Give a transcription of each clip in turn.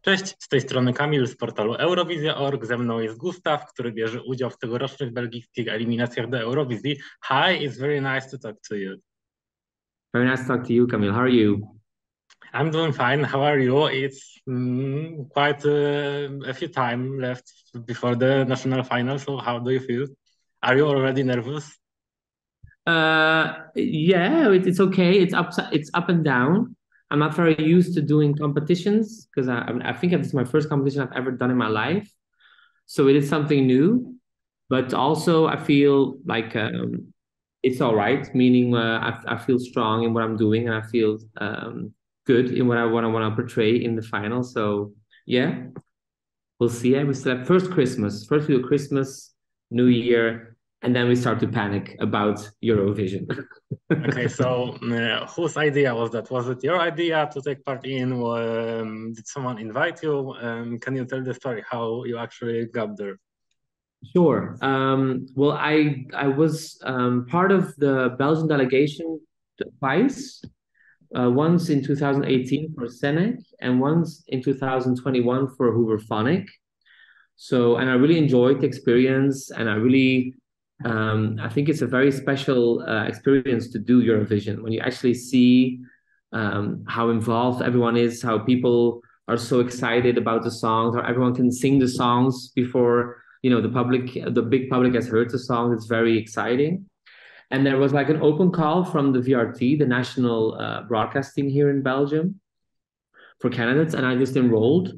Cześć, z tej strony Kamil z portalu Eurowizja.org. Ze mną jest Gustaph, który bierze udział w tegorocznych belgijskich eliminacjach do Eurowizji. Hi, it's very nice to talk to you. Very nice to talk to you, Camille. How are you? I'm doing fine. How are you? It's quite a few time left before the national final. So how do you feel? Are you already nervous? Yeah, it's okay. It's up and down. I'm not very used to doing competitions because I think this is my first competition I've ever done in my life. So it is something new, but also I feel like it's all right. Meaning, I feel strong in what I'm doing, and I feel good in what I want to portray in the final. So yeah, we'll see. Yeah, we still have first Christmas. First we do Christmas, New Year, and then we start to panic about Eurovision. Okay, so whose idea was that? Was it your idea to take part in? Did someone invite you? Can you tell the story how you actually got there? Sure. Well, I was part of the Belgian delegation twice. Once in 2018 for Sennek and once in 2021 for Hooverphonic. So, and I really enjoyed the experience, and I think it's a very special experience to do Eurovision when you actually see how involved everyone is, how people are so excited about the songs, or everyone can sing the songs before the big public has heard the song. It's very exciting. And there was like an open call from the VRT, the national broadcasting here in Belgium, for candidates, and I just enrolled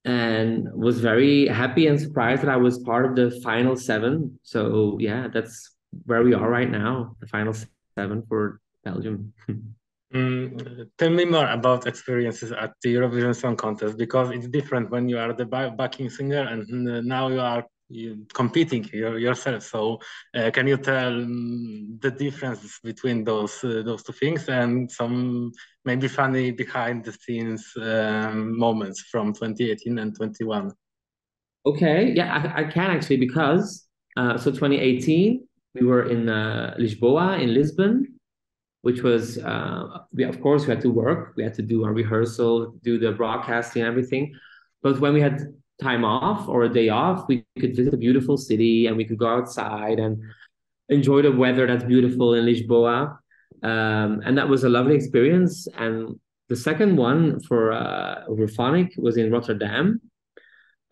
and was very happy and surprised that I was part of the final seven. So yeah, that's where we are right now, the final seven for Belgium. Tell me more about experiences at the Eurovision Song Contest, because it's different when you are the backing singer and now you are competing yourself. So can you tell the difference between those two things and some maybe funny behind the scenes moments from 2018 and 21? Okay, yeah, I can actually because so 2018 we were in Lisboa in Lisbon, which was we of course we had to work, we had to do our rehearsal, do the broadcasting and everything. But when we had time off or a day off, we could visit a beautiful city and we could go outside and enjoy the weather that's beautiful in Lisboa. And that was a lovely experience. And the second one for Hooverphonic was in Rotterdam.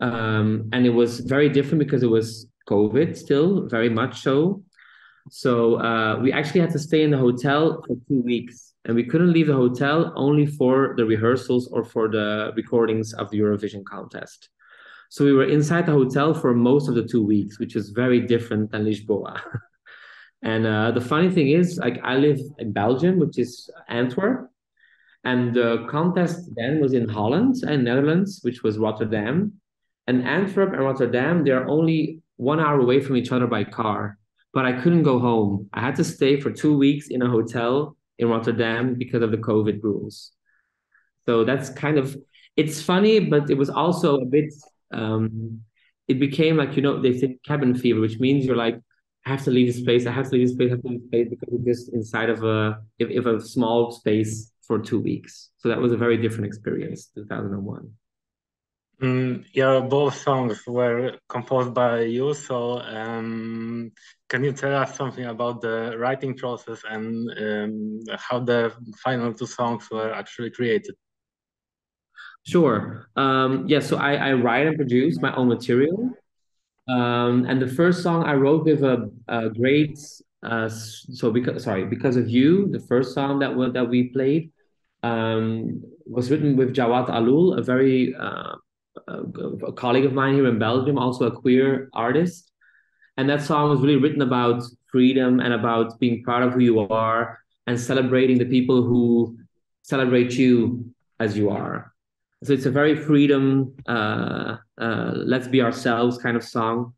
And it was very different because it was COVID still, very much so. So we actually had to stay in the hotel for 2 weeks, and we couldn't leave the hotel only for the rehearsals or for the recordings of the Eurovision contest. So we were inside the hotel for most of the 2 weeks, which is very different than Lisboa. And the funny thing is, like I live in Belgium, which is Antwerp, and the contest then was in Holland and Netherlands, which was Rotterdam. And Antwerp and Rotterdam, they're only 1 hour away from each other by car. But I couldn't go home. I had to stay for 2 weeks in a hotel in Rotterdam because of the COVID rules. So that's kind of, it's funny, but it was also a bit, it became like, they say cabin fever, which means you're like, I have to leave this place, I have to leave this place, I have to leave this place because we're just inside of if a small space for 2 weeks. So that was a very different experience, 2001. Yeah, both songs were composed by you. So, can you tell us something about the writing process and how the final two songs were actually created? Sure. Yeah, so I write and produce my own material. And the first song I wrote with a great, because of you, the first song that we played was written with Jawad Alul, a very a colleague of mine here in Belgium, also a queer artist. And that song was really written about freedom and about being proud of who you are and celebrating the people who celebrate you as you are. So it's a very freedom, let's be ourselves kind of song.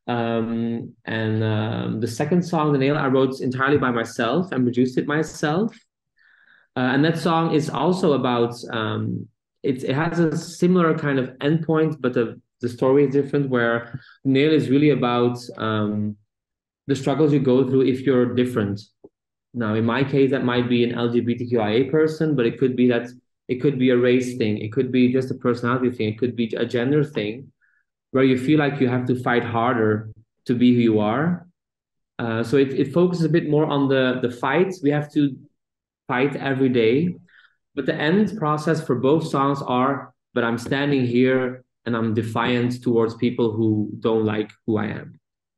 And the second song, The Nail, I wrote entirely by myself and produced it myself. And that song is also about it has a similar kind of endpoint, but the story is different. Where Nail is really about the struggles you go through if you're different. Now, in my case, that might be an LGBTQIA person, but it could be that It could be a race thing. It could be just a personality thing. It could be a gender thing where you feel like you have to fight harder to be who you are. So it focuses a bit more on the fights. We have to fight every day. But the end process for both songs are, but I'm standing here and I'm defiant towards people who don't like who I am.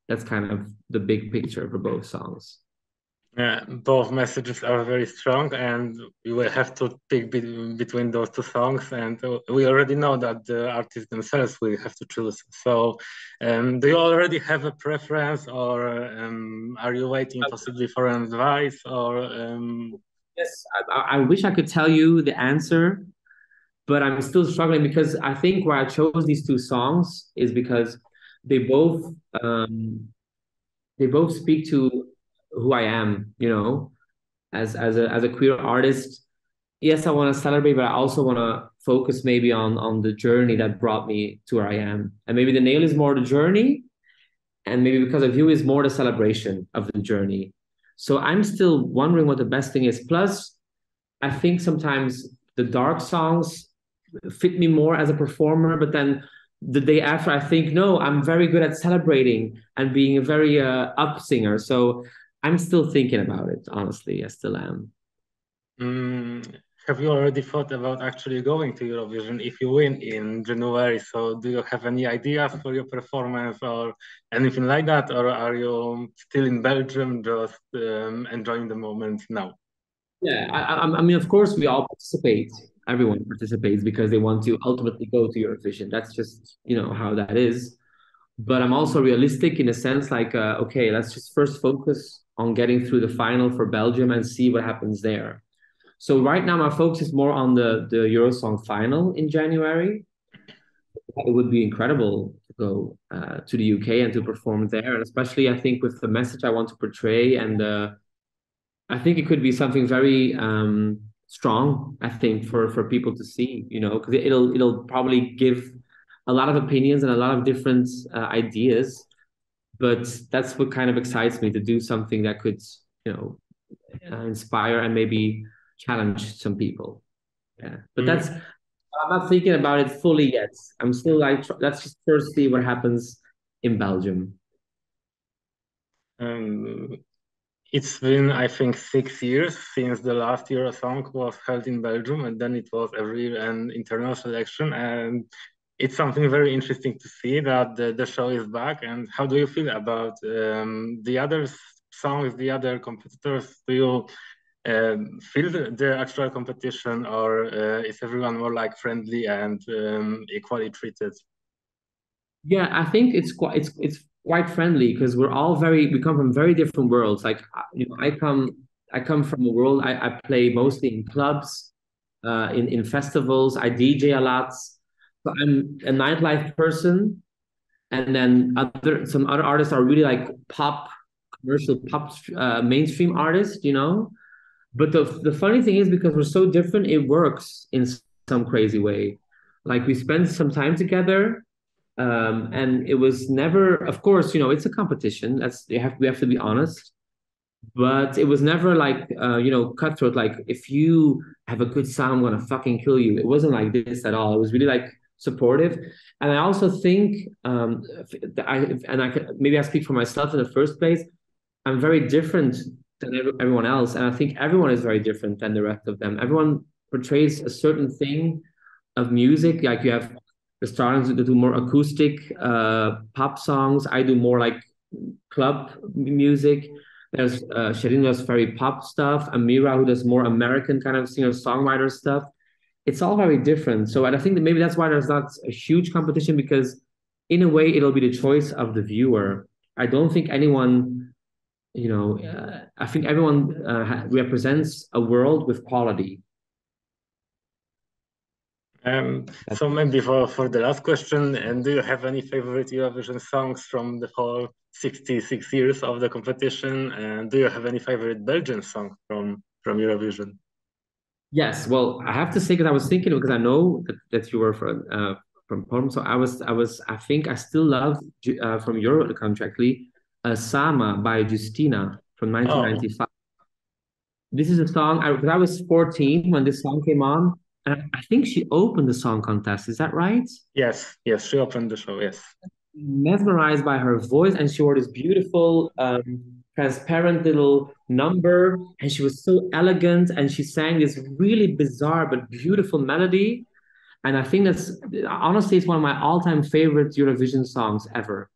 That's kind of the big picture for both songs. Yeah, both messages are very strong, and we will have to pick between those two songs. And we already know that the artists themselves will have to choose. So, do you already have a preference, or are you waiting possibly for an advice? Or yes, I wish I could tell you the answer, but I'm still struggling because I think why I chose these two songs is because they both um, they both speak to who I am, you know, as a queer artist. Yes, I want to celebrate, but I also want to focus maybe on the journey that brought me to where I am. And maybe the nail is more the journey, and maybe because of you is more the celebration of the journey. So I'm still wondering what the best thing is. Plus, I think sometimes the dark songs fit me more as a performer, but then the day after I think, no, I'm very good at celebrating and being a very up singer. So I'm still thinking about it, honestly. I still am. have you already thought about actually going to Eurovision if you win in January? So, do you have any ideas for your performance or anything like that, or are you still in Belgium, just enjoying the moment now? Yeah, I mean, of course, we all participate. Everyone participates because they want to ultimately go to Eurovision. That's just, you know, how that is. But I'm also realistic in a sense, like, okay, let's just first focus on getting through the final for Belgium and see what happens there. So right now, my focus is more on the Eurosong final in January. It would be incredible to go to the UK and to perform there, and especially I think with the message I want to portray, and I think it could be something very strong. I think for people to see, you know, because it'll probably give a lot of opinions and a lot of different ideas. But that's what kind of excites me to do something that could, you know, inspire and maybe challenge some people. Yeah, but that's I'm not thinking about it fully yet. I'm still like let's just first see what happens in Belgium. Um, it's been, I think, 6 years since the last Eurosong was held in Belgium, and then it was every year an internal selection. And it's something very interesting to see that the show is back. And how do you feel about the other songs, the other competitors? Do you feel the actual competition, or is everyone more like friendly and equally treated? Yeah, I think it's quite friendly because we come from very different worlds. Like you know, I come from a world I play mostly in clubs, in festivals. I DJ a lot. So I'm a nightlife person, and then some other artists are really like pop, commercial pop, mainstream artists, you know. But the funny thing is because we're so different, it works in some crazy way. Like we spent some time together, and it was never, of course, you know, it's a competition. We have to be honest. But it was never like you know, cutthroat. Like if you have a good sound, I'm gonna fucking kill you. It wasn't like this at all. It was really like supportive. And I also think maybe I speak for myself in the first place. I'm very different than everyone else, and I think everyone is very different than the rest of them. Everyone portrays a certain thing of music. Like you have the Starlings that do more acoustic pop songs. I do more like club music. There's Shirin does very pop stuff. Amira who does more American kind of singer-songwriter stuff. It's all very different. So I think that maybe that's why there's not a huge competition because in a way it'll be the choice of the viewer. I don't think anyone, you know, I think everyone represents a world with quality. So maybe for the last question, and do you have any favorite Eurovision songs from the whole 66 years of the competition? And do you have any favorite Belgian song from Eurovision? Yes, well, I have to say because I was thinking because I know that you were from Poland, so I think I still love from your country actually, Samą by Justyny from Oh, 1995. This is a song I was 14 when this song came on, And I think she opened the song contest. Is that right? Yes, yes, she opened the show. Yes. Mesmerized by her voice, and she wore this beautiful, transparent little number, and she was so elegant, and she sang this really bizarre but beautiful melody. And I think that's honestly, it's one of my all-time favorite Eurovision songs ever.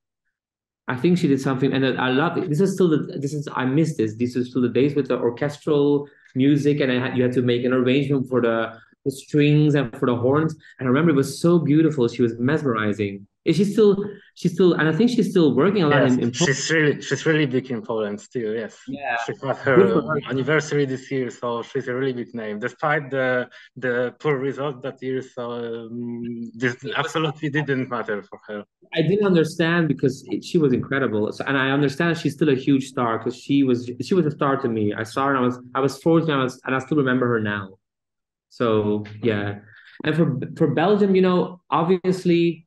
I think she did something, and I love it. This is still I miss this. These are still the days with the orchestral music, and you had to make an arrangement for the strings and for the horns. And I remember it was so beautiful. She was mesmerizing. Is she's still, and I think she's still working a lot Yes, in Poland. she's really big in Poland still. Yes, Yeah, she had good her for her. anniversary this year, so she's a really big name. Despite the poor result that year, so this absolutely didn't matter for her. I didn't understand because she was incredible. So, and I understand she's still a huge star because she was a star to me. I saw her and I was 14 and I still remember her now. So yeah. And for Belgium, you know, obviously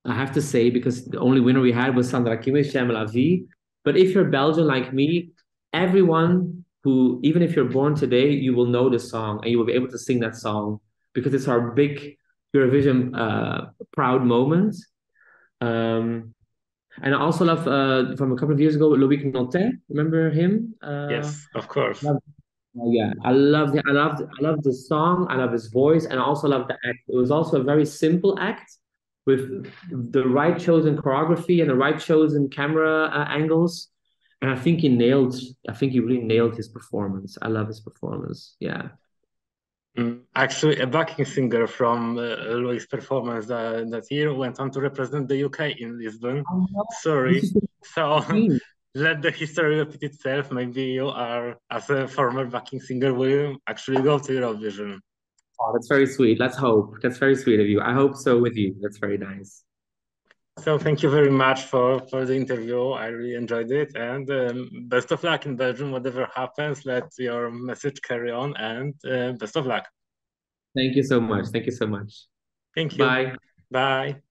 I have to say, because the only winner we had was Sandra Kimmich, J'aime la vie. But if you're Belgian like me, everyone who, even if you're born today, you will know the song and you will be able to sing that song because it's our big Eurovision proud moment. And I also love from a couple of years ago, Loïc Notet. Remember him? Yes, of course. Yeah, I love the song. I love his voice, and I also love the act. It was also a very simple act with the right chosen choreography and the right chosen camera angles. And I think he nailed. I think he really nailed his performance. I love his performance. Yeah. Actually, a backing singer from Louis' performance that year went on to represent the UK in Lisbon. Oh, no. Sorry. So Crazy. let the history repeat itself. Maybe you are, as a former backing singer, will actually go to Eurovision. Oh, that's very sweet. Let's hope. That's very sweet of you. I hope so with you. That's very nice. So thank you very much for the interview. I really enjoyed it, and best of luck in Belgium. Whatever happens, let your message carry on, and best of luck. Thank you so much. Thank you so much. Thank you. Bye. Bye.